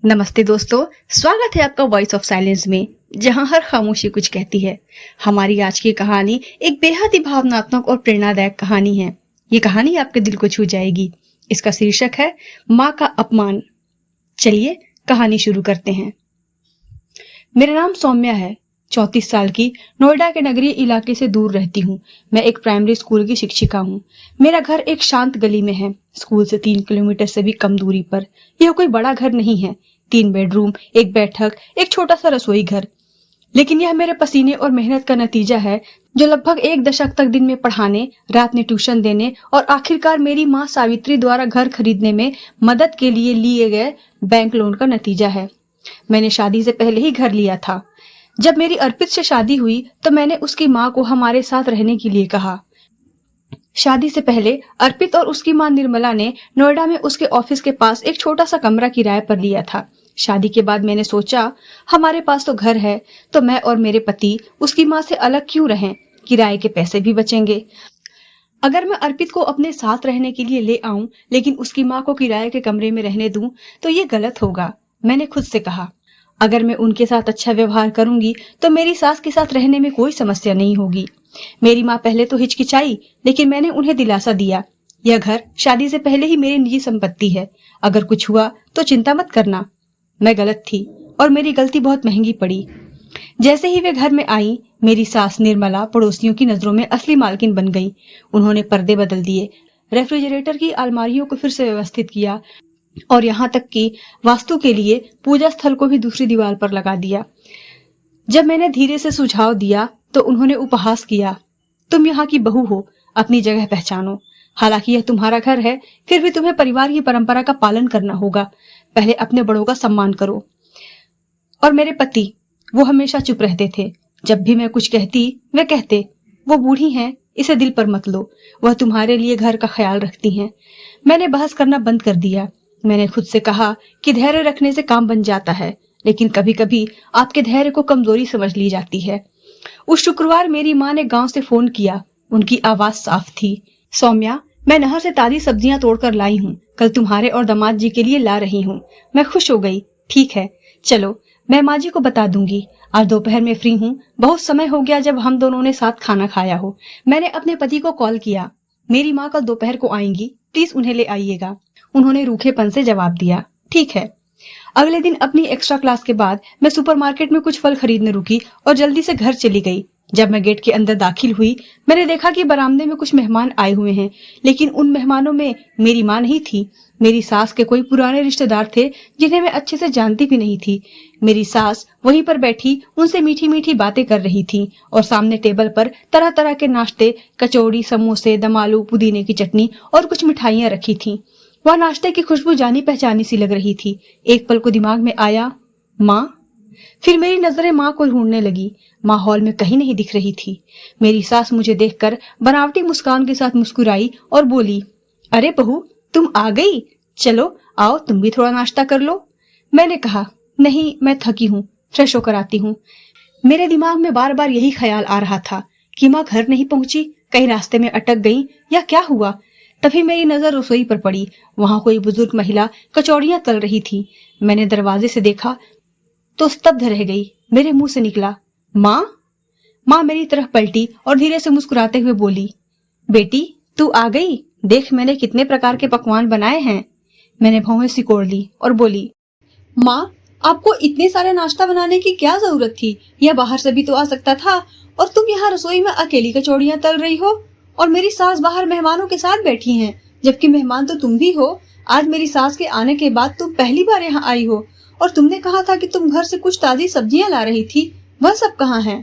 नमस्ते दोस्तों, स्वागत है आपका वॉइस ऑफ साइलेंस में, जहां हर खामोशी कुछ कहती है। हमारी आज की कहानी एक बेहद ही भावनात्मक और प्रेरणादायक कहानी है। ये कहानी आपके दिल को छू जाएगी। इसका शीर्षक है माँ का अपमान। चलिए कहानी शुरू करते हैं। मेरा नाम सौम्या है, 34 साल की, नोएडा के नगरीय इलाके से दूर रहती हूँ। मैं एक प्राइमरी स्कूल की शिक्षिका हूँ। मेरा घर एक शांत गली में है, स्कूल से 3 किलोमीटर से भी कम दूरी पर। यह कोई बड़ा घर नहीं है, 3 बेडरूम, एक बैठक, एक छोटा सा रसोई घर। लेकिन यह मेरे पसीने और मेहनत का नतीजा है, जो लगभग 1 दशक तक दिन में पढ़ाने, रात में ट्यूशन देने और आखिरकार मेरी माँ सावित्री द्वारा घर खरीदने में मदद के लिए लिए गए बैंक लोन का नतीजा है। मैंने शादी से पहले ही घर लिया था। जब मेरी अर्पित से शादी हुई तो मैंने उसकी माँ को हमारे साथ रहने के लिए कहा। शादी से पहले अर्पित और उसकी माँ निर्मला ने नोएडा में उसके ऑफिस के पास एक छोटा सा कमरा किराए पर लिया था। शादी के बाद मैंने सोचा, हमारे पास तो घर है, तो मैं और मेरे पति उसकी माँ से अलग क्यों रहें? किराए के पैसे भी बचेंगे। अगर मैं अर्पित को अपने साथ रहने के लिए ले आऊं, लेकिन उसकी माँ को किराए के कमरे में रहने दूं, तो ये गलत होगा। मैंने खुद से कहा, अगर मैं उनके साथ अच्छा व्यवहार करूंगी तो मेरी सास के साथ रहने में कोई समस्या नहीं होगी। मेरी माँ पहले तो हिचकिचाई, लेकिन मैंने उन्हें दिलासा दिया, यह घर शादी से पहले ही मेरी निजी संपत्ति है। अगर कुछ हुआ तो चिंता मत करना। मैं गलत थी और मेरी गलती बहुत महंगी पड़ी। जैसे ही वे घर में आई, मेरी सास निर्मला पड़ोसियों की नजरों में असली मालकिन बन गई। उन्होंने पर्दे बदल दिए, रेफ्रिजरेटर की अलमारियों को फिर से व्यवस्थित किया और यहाँ तक कि वास्तु के लिए पूजा स्थल को भी दूसरी दीवार पर लगा दिया। जब मैंने धीरे से सुझाव दिया तो उन्होंने उपहास किया, तुम यहाँ की बहू हो, अपनी जगह पहचानो। हालांकि यह तुम्हारा घर है, फिर भी तुम्हें परिवार की परंपरा का पालन करना होगा। पहले अपने बड़ों का सम्मान करो। और मेरे पति, वो हमेशा चुप रहते थे। जब भी मैं कुछ कहती, वे कहते, वो बूढ़ी हैं, इसे दिल पर मत लो, वह तुम्हारे लिए घर का ख्याल रखती हैं। मैंने बहस करना बंद कर दिया। मैंने खुद से कहा कि धैर्य रखने से काम बन जाता है, लेकिन कभी कभी आपके धैर्य को कमजोरी समझ ली जाती है। उस शुक्रवार मेरी माँ ने गांव से फोन किया। उनकी आवाज साफ थी, सौम्या, मैं नहर से ताजी सब्जियां तोड़कर लाई हूँ, कल तुम्हारे और दामाद जी के लिए ला रही हूँ। मैं खुश हो गई। ठीक है, चलो, मैं माँ जी को बता दूंगी। आज दोपहर में फ्री हूँ, बहुत समय हो गया जब हम दोनों ने साथ खाना खाया हो। मैंने अपने पति को कॉल किया, मेरी माँ कल दोपहर को आएंगी, प्लीज उन्हें ले आइएगा। उन्होंने रूखेपन से जवाब दिया, ठीक है। अगले दिन अपनी एक्स्ट्रा क्लास के बाद मैं सुपरमार्केट में कुछ फल खरीदने रुकी और जल्दी से घर चली गई। जब मैं गेट के अंदर दाखिल हुई, मैंने देखा कि बरामदे में कुछ मेहमान आए हुए हैं, लेकिन उन मेहमानों में मेरी माँ नहीं थी। मेरी सास के कोई पुराने रिश्तेदार थे, जिन्हें मैं अच्छे से जानती भी नहीं थी। मेरी सास वहीं पर बैठी उनसे मीठी मीठी बातें कर रही थी और सामने टेबल पर तरह तरह के नाश्ते, कचौड़ी, समोसे, दम आलू, पुदीने की चटनी और कुछ मिठाइयाँ रखी थी। वह नाश्ते की खुशबू जानी पहचानी सी लग रही थी। एक पल को दिमाग में आया, माँ। फिर मेरी नजरें माँ को ढूंढने लगी। माँ हॉल में कहीं नहीं दिख रही थी। मेरी सास मुझे देखकर बनावटी मुस्कान के साथ मुस्कुराई और बोली, अरे बहू, तुम आ गई, चलो आओ, तुम भी थोड़ा नाश्ता कर लो। मैंने कहा, नहीं, मैं थकी हूँ, फ्रेश होकर आती हूँ। मेरे दिमाग में बार बार यही ख्याल आ रहा था कि माँ घर नहीं पहुंची, कहीं रास्ते में अटक गई या क्या हुआ। तभी मेरी नजर रसोई पर पड़ी। वहां कोई बुजुर्ग महिला कचौड़ियां तल रही थी। मैंने दरवाजे से देखा तो स्तब्ध रह गई। मेरे मुंह से निकला, माँ। माँ मेरी तरफ पलटी और धीरे से मुस्कुराते हुए बोली, बेटी, तू आ गई, देख मैंने कितने प्रकार के पकवान बनाए हैं। मैंने भौहें सिकोड़ ली और बोली, माँ, आपको इतने सारे नाश्ता बनाने की क्या जरूरत थी? यह बाहर से भी तो आ सकता था, और तुम यहाँ रसोई में अकेली कचौड़ियां तल रही हो और मेरी सास बाहर मेहमानों के साथ बैठी हैं, जबकि मेहमान तो तुम भी हो। आज मेरी सास के आने के बाद तुम पहली बार यहाँ आई हो, और तुमने कहा था कि तुम घर से कुछ ताजी सब्जियां ला रही थी, वह सब कहाँ है?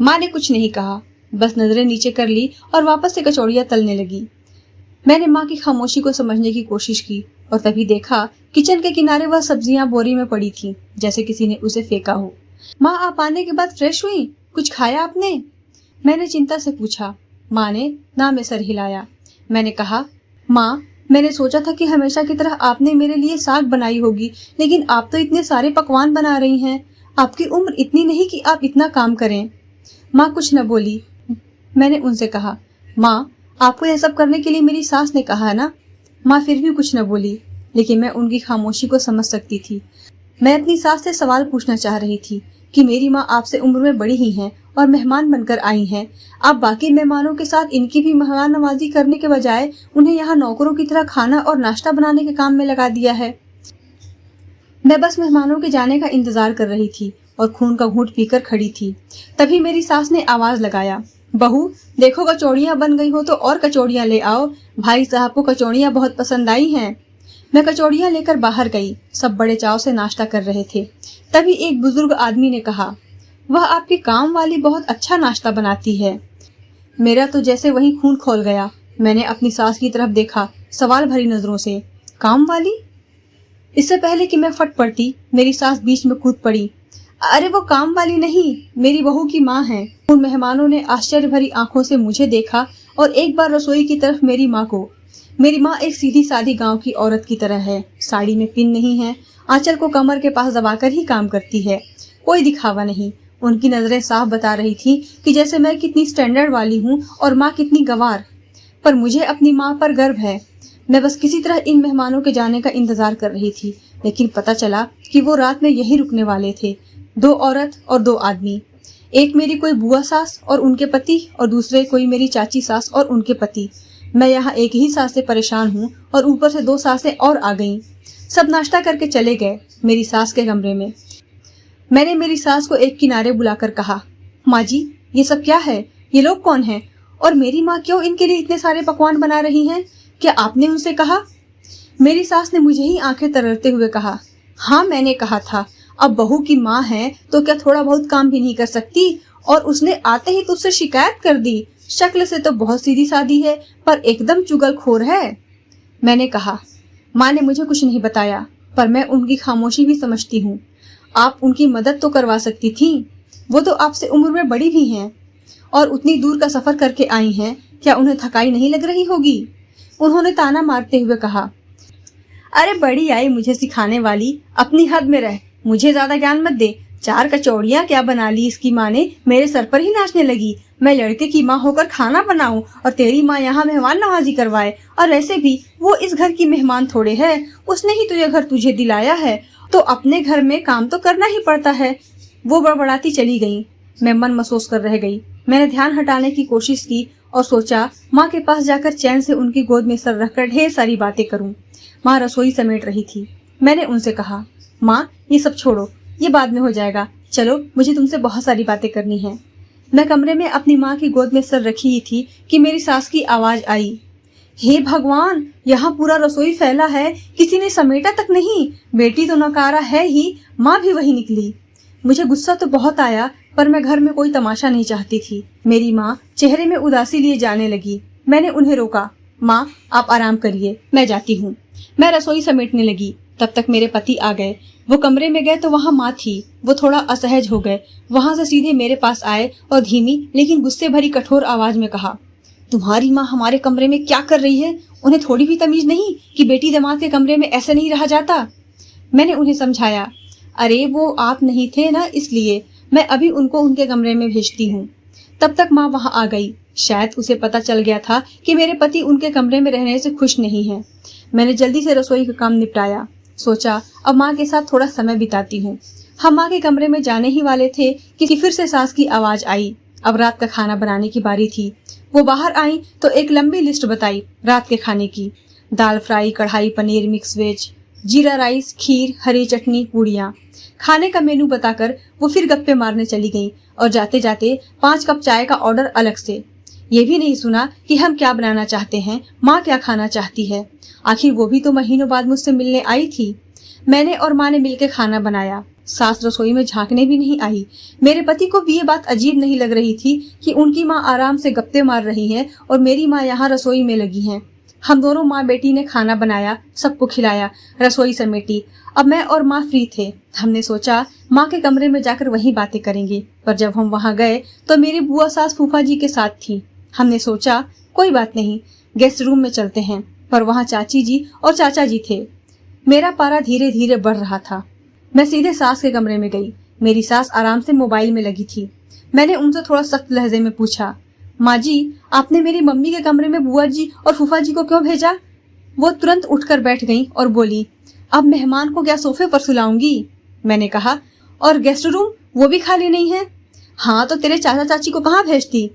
माँ ने कुछ नहीं कहा, बस नजरें नीचे कर ली और वापस से कचौड़ियां तलने लगी। मैंने माँ की खामोशी को समझने की कोशिश की और तभी देखा किचन के किनारे वह सब्जियां बोरी में पड़ी थी, जैसे किसी ने उसे फेंका हो। माँ, आप आने के बाद फ्रेश हुई? कुछ खाया आपने? मैंने चिंता से पूछा। माँ ने ना में सर हिलाया। मैंने कहा, माँ, मैंने सोचा था कि हमेशा की तरह आपने मेरे लिए साग बनाई होगी, लेकिन आप तो इतने सारे पकवान बना रही हैं। आपकी उम्र इतनी नहीं कि आप इतना काम करें। माँ कुछ न बोली। मैंने उनसे कहा, माँ, आपको यह सब करने के लिए मेरी सास ने कहा है ना? माँ फिर भी कुछ न बोली, लेकिन मैं उनकी खामोशी को समझ सकती थी। मैं अपनी सास से सवाल पूछना चाह रही थी कि मेरी माँ आपसे उम्र में बड़ी ही हैं और मेहमान बनकर आई हैं। आप बाकी मेहमानों के साथ इनकी भी मेहमान नवाजी करने के बजाय उन्हें यहाँ नौकरों की तरह खाना और नाश्ता बनाने के काम में लगा दिया है। मैं बस मेहमानों के जाने का इंतजार कर रही थी और खून का घूंट पीकर खड़ी थी। तभी मेरी सास ने आवाज लगाया, बहू देखो कचौड़ियाँ बन गई हो तो और कचौड़ियाँ ले आओ, भाई साहब को कचौड़ियाँ बहुत पसंद आई हैं। मैं कचौड़ियाँ लेकर बाहर गई। सब बड़े चाव से नाश्ता कर रहे थे। तभी एक बुजुर्ग आदमी ने कहा, वह आपकी काम वाली बहुत अच्छा नाश्ता बनाती है। मेरा तो जैसे वहीं खून खौल गया। मैंने अपनी सास की तरफ देखा सवाल भरी नजरों से। काम वाली? इससे पहले कि मैं फट पड़ती, मेरी सास बीच में कूद पड़ी। अरे वो काम वाली नहीं, मेरी बहू की माँ है। उन मेहमानों ने आश्चर्य भरी आंखों से मुझे देखा और एक बार रसोई की तरफ मेरी माँ को। मेरी माँ एक सीधी सादी गांव की औरत की तरह है। साड़ी में पिन नहीं है, आंचल को कमर के पास दबाकर ही काम करती है। कोई दिखावा नहीं। उनकी नजरें साफ बता रही थी कि जैसे मैं कितनी स्टैंडर्ड वाली हूँ और माँ कितनी गंवार। पर मुझे अपनी माँ पर गर्व है। मैं बस किसी तरह इन मेहमानों के जाने का इंतजार कर रही थी, लेकिन पता चला कि वो रात में यहीं रुकने वाले थे। 2 औरत और 2 आदमी। एक मेरी कोई बुआ सास और उनके पति और दूसरे कोई मेरी चाची सास और उनके पति। मैं यहाँ एक ही सास से परेशान हूँ और ऊपर से 2 सासें और आ गईं। सब नाश्ता करके चले गए मेरी सास के कमरे में। मैंने मेरी सास को एक किनारे बुलाकर कहा, माँ जी ये सब क्या है? ये लोग कौन हैं? और मेरी माँ क्यों इनके लिए इतने सारे पकवान बना रही हैं? क्या आपने उनसे कहा? मेरी सास ने मुझे ही आंखें तररते हुए कहा, हाँ मैंने कहा था। अब बहू की माँ है तो क्या थोड़ा बहुत काम भी नहीं कर सकती? और उसने आते ही तुझसे शिकायत कर दी। शक्ल से तो बहुत सीधी सादी है पर एकदम चुगलखोर है। मैंने कहा, माँ ने मुझे कुछ नहीं बताया पर मैं उनकी खामोशी भी समझती हूँ। आप उनकी मदद तो करवा सकती थी। वो तो आपसे उम्र में बड़ी भी हैं और उतनी दूर का सफर करके आई हैं। क्या उन्हें थकाई नहीं लग रही होगी? उन्होंने ताना मारते हुए कहा, अरे बड़ी आई मुझे सिखाने वाली, अपनी हद में रह, मुझे ज्यादा ज्ञान मत दे। 4 कचौड़ियाँ क्या बना ली इसकी माँ ने, मेरे सर पर ही नाचने लगी। मैं लड़के की माँ होकर खाना बनाऊं और तेरी माँ यहाँ मेहमान नवाजी करवाए। और वैसे भी वो इस घर की मेहमान थोड़े है, उसने ही तो ये घर तुझे दिलाया है, तो अपने घर में काम तो करना ही पड़ता है। वो बड़बड़ाती चली गई। मैं मन महसूस कर रह गई। मैंने ध्यान हटाने की कोशिश की और सोचा माँ के पास जाकर चैन से उनकी गोद में सर रखकर ढेर सारी बातें करूं। माँ रसोई समेट रही थी। मैंने उनसे कहा, माँ ये सब छोड़ो, ये बाद में हो जाएगा। चलो मुझे तुमसे बहुत सारी बातें करनी है। मैं कमरे में अपनी माँ की गोद में सर रखी ही थी कि मेरी सास की आवाज आई, हे भगवान, यहाँ पूरा रसोई फैला है, किसी ने समेटा तक नहीं। बेटी तो नकारा है ही, माँ भी वही निकली। मुझे गुस्सा तो बहुत आया पर मैं घर में कोई तमाशा नहीं चाहती थी। मेरी माँ चेहरे में उदासी लिए जाने लगी। मैंने उन्हें रोका, माँ आप आराम करिए, मैं जाती हूँ। मैं रसोई समेटने लगी। तब तक मेरे पति आ गए। वो कमरे में गए तो वहाँ माँ थी। वो थोड़ा असहज हो गए। वहाँ से सीधे मेरे पास आए और धीमी लेकिन गुस्से भरी कठोर आवाज में कहा, तुम्हारी माँ हमारे कमरे में क्या कर रही है? उन्हें थोड़ी भी तमीज नहीं कि बेटी दामाद के कमरे में ऐसे नहीं रहा जाता। मैंने उन्हें समझाया, अरे वो आप नहीं थे ना, इसलिए मैं अभी उनको उनके कमरे में भेजती हूँ। तब तक माँ वहाँ आ गई। शायद उसे पता चल गया था कि मेरे पति उनके कमरे में रहने से खुश नहीं है। मैंने जल्दी से रसोई का काम निपटाया। सोचा अब माँ के साथ थोड़ा समय बिताती हूँ। हम माँ के कमरे में जाने ही वाले थे कि फिर से सास की आवाज आई। अब रात का खाना बनाने की बारी थी। वो बाहर आई तो एक लंबी लिस्ट बताई रात के खाने की। दाल फ्राई, कढ़ाई पनीर, मिक्स वेज, जीरा राइस, खीर, हरी चटनी, पूड़ियाँ। खाने का मेनू बताकर वो फिर गप्पे मारने चली गई और जाते जाते 5 कप चाय का ऑर्डर अलग से। ये भी नहीं सुना कि हम क्या बनाना चाहते हैं, माँ क्या खाना चाहती है। आखिर वो भी तो महीनों बाद मुझसे मिलने आई थी। मैंने और माँ ने मिलकर खाना बनाया। सास रसोई में झांकने भी नहीं आई। मेरे पति को भी ये बात अजीब नहीं लग रही थी कि उनकी माँ आराम से गप्पे मार रही है और मेरी माँ यहाँ रसोई में लगी है। हम दोनों माँ बेटी ने खाना बनाया, सबको खिलाया, रसोई समेटी। अब मैं और माँ फ्री थे। हमने सोचा माँ के कमरे में जाकर वहीं बातें करेंगे, पर जब हम वहाँ गए तो मेरी बुआ सास फूफा जी के साथ थी। हमने सोचा कोई बात नहीं, गेस्ट रूम में चलते हैं, पर वहाँ चाची जी और चाचा जी थे। मेरा पारा धीरे धीरे बढ़ रहा था। मैं सीधे सास के कमरे में गई। मेरी सास आराम से मोबाइल में लगी थी। मैंने उनसे थोड़ा सख्त लहजे में पूछा, माँ जी आपने मेरी मम्मी के कमरे में बुआ जी और फूफा जी को क्यों भेजा? वो तुरंत उठकर बैठ गईं और बोली, अब मेहमान को क्या सोफे पर सुलाऊंगी? मैंने कहा, और गेस्ट रूम वो भी खाली नहीं है? हाँ, तो तेरे चाचा चाची को कहाँ भेजती?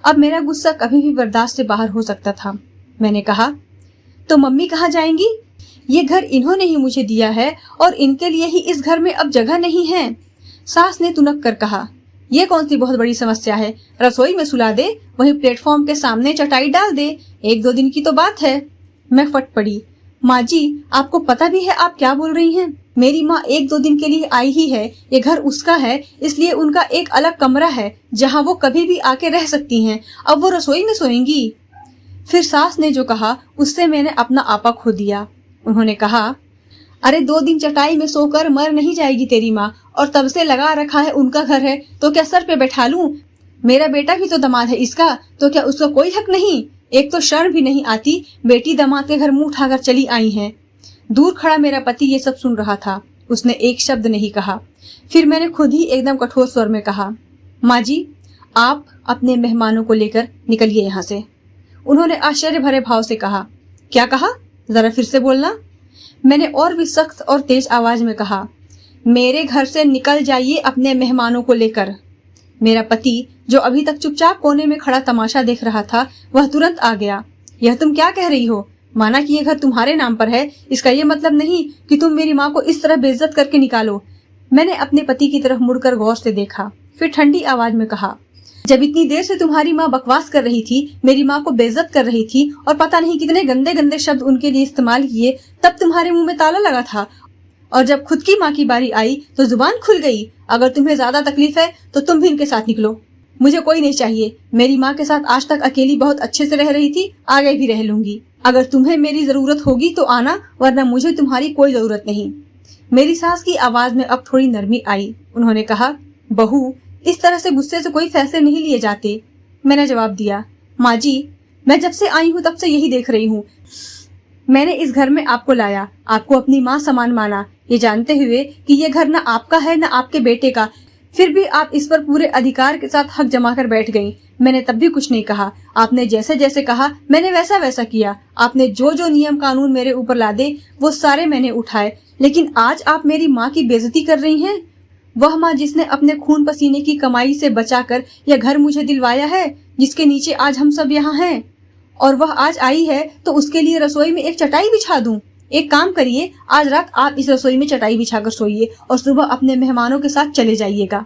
अब मेरा गुस्सा कभी भी बर्दाश्त से बाहर हो सकता था। मैंने कहा, तो मम्मी कहाँ जाएंगी? ये घर इन्होंने ही मुझे दिया है और इनके लिए ही इस घर में अब जगह नहीं है। सास ने तुनक कर कहा, ये कौन सी बहुत बड़ी समस्या है? रसोई में सुला दे, वहीं प्लेटफॉर्म के सामने चटाई डाल दे, 1-2 दिन की तो बात है। मैं फट पड़ी, माँ जी, आपको पता भी है आप क्या बोल रही हैं? मेरी माँ 1-2 दिन के लिए आई ही है, ये घर उसका है, इसलिए उनका एक अलग कमरा है जहाँ वो कभी भी आके रह सकती हैं। अब वो रसोई में सोएंगी? फिर सास ने जो कहा उससे मैंने अपना आपा खो दिया। उन्होंने कहा, अरे 2 दिन चटाई में सोकर मर नहीं जाएगी तेरी माँ, और तब से लगा रखा है उनका घर है तो क्या सर पे बैठा लूं? मेरा बेटा भी तो दामाद है इसका, तो क्या उसका कोई हक नहीं? एक तो शर्म भी नहीं आती, बेटी दामाद के घर मुंह उठाकर चली आई हैं। दूर खड़ा मेरा पति ये सब सुन रहा था, उसने एक शब्द नहीं कहा। फिर मैंने खुद ही एकदम कठोर स्वर में कहा, माँ जी, आप अपने मेहमानों को लेकर निकलिए यहाँ से। उन्होंने आश्चर्य भरे भाव से कहा, क्या कहा? जरा फिर से बोलना। मैंने और भी सख्त और तेज आवाज में कहा, मेरे घर से निकल जाइए अपने मेहमानों को लेकर। मेरा पति, जो अभी तक चुपचाप कोने में खड़ा तमाशा देख रहा था, वह तुरंत आ गया। यह तुम क्या कह रही हो? माना कि यह घर तुम्हारे नाम पर है, इसका यह मतलब नहीं कि तुम मेरी माँ को इस तरह बेइज्जत करके निकालो। मैंने अपने पति की तरफ मुड़कर गौर से देखा, फिर ठंडी आवाज में कहा, जब इतनी देर से तुम्हारी माँ बकवास कर रही थी, मेरी माँ को बेइज्जत कर रही थी और पता नहीं कितने गंदे गंदे शब्द उनके लिए इस्तेमाल किए, तब तुम्हारे मुंह में ताला लगा था, और जब खुद की माँ की बारी आई तो जुबान खुल गई। अगर तुम्हें ज्यादा तकलीफ है तो तुम भी इनके साथ निकलो, मुझे कोई नहीं चाहिए। मेरी माँ के साथ आज तक अकेली बहुत अच्छे से रह रही थी, आगे भी रह लूंगी। अगर तुम्हें मेरी जरूरत होगी तो आना, वरना मुझे तुम्हारी कोई जरूरत नहीं। मेरी सास की आवाज में अब थोड़ी नरमी आई। उन्होंने कहा, बहू, इस तरह से गुस्से से कोई फैसले नहीं लिए जाते। मैंने जवाब दिया, माँ जी, मैं जब से आई हूँ तब से यही देख रही हूँ। मैंने इस घर में आपको लाया, आपको अपनी माँ समान माना, ये जानते हुए कि ये घर न आपका है न आपके बेटे का, फिर भी आप इस पर पूरे अधिकार के साथ हक जमा कर बैठ गईं। मैंने तब भी कुछ नहीं कहा। आपने जैसे जैसे कहा मैंने वैसा वैसा किया। आपने जो जो नियम कानून मेरे ऊपर लादे वो सारे मैंने उठाए, लेकिन आज आप मेरी माँ की बेइज्जती कर रही हैं। वह माँ जिसने अपने खून पसीने की कमाई से बचाकर यह घर मुझे दिलवाया है, जिसके नीचे आज हम सब यहाँ हैं, और वह आज आई है तो उसके लिए रसोई में एक चटाई बिछा दूं। एक काम करिए, आज रात आप इस रसोई में चटाई बिछाकर सोइए और सुबह अपने मेहमानों के साथ चले जाइएगा।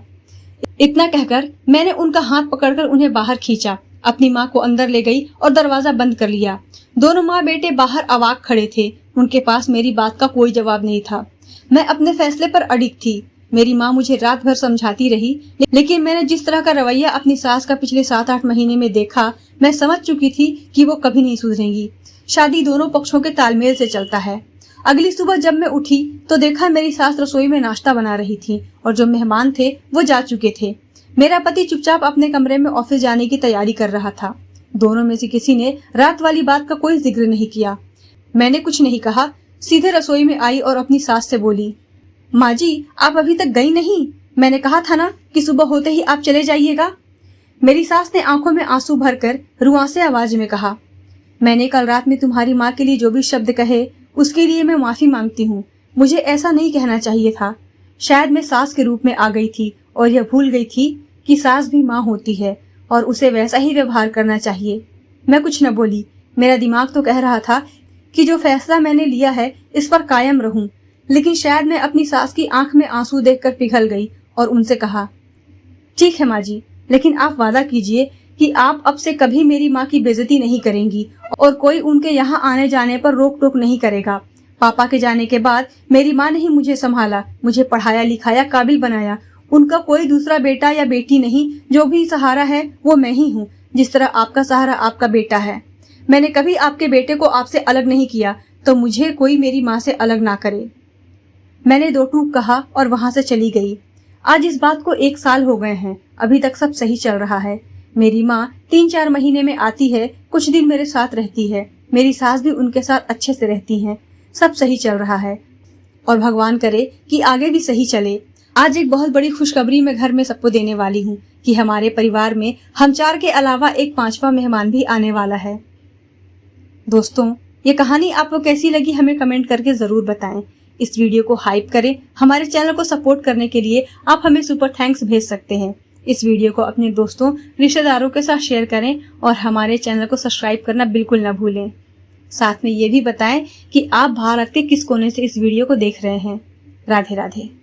इतना कहकर मैंने उनका हाथ पकड़कर उन्हें बाहर खींचा, अपनी माँ को अंदर ले गई और दरवाजा बंद कर लिया। दोनों माँ बेटे बाहर अवाक खड़े थे, उनके पास मेरी बात का कोई जवाब नहीं था। मैं अपने फैसले पर अडिग थी। मेरी माँ मुझे रात भर समझाती रही, लेकिन मैंने जिस तरह का रवैया अपनी सास का पिछले 7-8 महीने में देखा, मैं समझ चुकी थी कि वो कभी नहीं सुधरेंगी। शादी दोनों पक्षों के तालमेल से चलता है। अगली सुबह जब मैं उठी तो देखा मेरी सास रसोई में नाश्ता बना रही थी और जो मेहमान थे वो जा चुके थे। मेरा पति चुपचाप अपने कमरे में ऑफिस जाने की तैयारी कर रहा था। दोनों में से किसी ने रात वाली बात का कोई जिक्र नहीं किया। मैंने कुछ नहीं कहा, सीधे रसोई में आई और अपनी सास से बोली, माँ जी, आप अभी तक गई नहीं? मैंने कहा था ना कि सुबह होते ही आप चले जाइएगा। मेरी सास ने आंखों में आंसू भरकर रुआंसे आवाज में कहा, मैंने कल रात में तुम्हारी माँ के लिए जो भी शब्द कहे उसके लिए मैं माफी मांगती हूँ। मुझे ऐसा नहीं कहना चाहिए था। शायद मैं सास के रूप में आ गई थी और यह भूल गई थी कि सास भी माँ होती है और उसे वैसा ही व्यवहार करना चाहिए। मैं कुछ न बोली। मेरा दिमाग तो कह रहा था कि जो फैसला मैंने लिया है इस पर कायम रहूं, लेकिन शायद मैं अपनी सास की आंख में आंसू देखकर पिघल गई और उनसे कहा, ठीक है माँ जी, लेकिन आप वादा कीजिए कि आप अब से कभी मेरी माँ की बेइज्जती नहीं करेंगी और कोई उनके यहाँ आने जाने पर रोक टोक नहीं करेगा। पापा के जाने के बाद मेरी माँ ने ही मुझे संभाला, मुझे पढ़ाया लिखाया, काबिल बनाया। उनका कोई दूसरा बेटा या बेटी नहीं, जो भी सहारा है वो मैं ही हूँ, जिस तरह आपका सहारा आपका बेटा है। मैंने कभी आपके बेटे को आपसे अलग नहीं किया, तो मुझे कोई मेरी माँ से अलग ना करे। मैंने 2 टूक कहा और वहां से चली गई। आज इस बात को 1 साल हो गए हैं, अभी तक सब सही चल रहा है। मेरी माँ 3-4 महीने में आती है, कुछ दिन मेरे साथ रहती है। मेरी सास भी उनके साथ अच्छे से रहती हैं। सब सही चल रहा है और भगवान करे कि आगे भी सही चले। आज एक बहुत बड़ी खुशखबरी मैं घर में सबको देने वाली हूँ कि हमारे परिवार में हम 4 के अलावा एक 5वां मेहमान भी आने वाला है। दोस्तों, ये कहानी आपको कैसी लगी हमें कमेंट करके जरूर बताएं। इस वीडियो को हाइप करें। हमारे चैनल को सपोर्ट करने के लिए आप हमें सुपर थैंक्स भेज सकते हैं। इस वीडियो को अपने दोस्तों रिश्तेदारों के साथ शेयर करें और हमारे चैनल को सब्सक्राइब करना बिल्कुल न भूलें। साथ में ये भी बताएं कि आप भारत के किस कोने से इस वीडियो को देख रहे हैं। राधे राधे।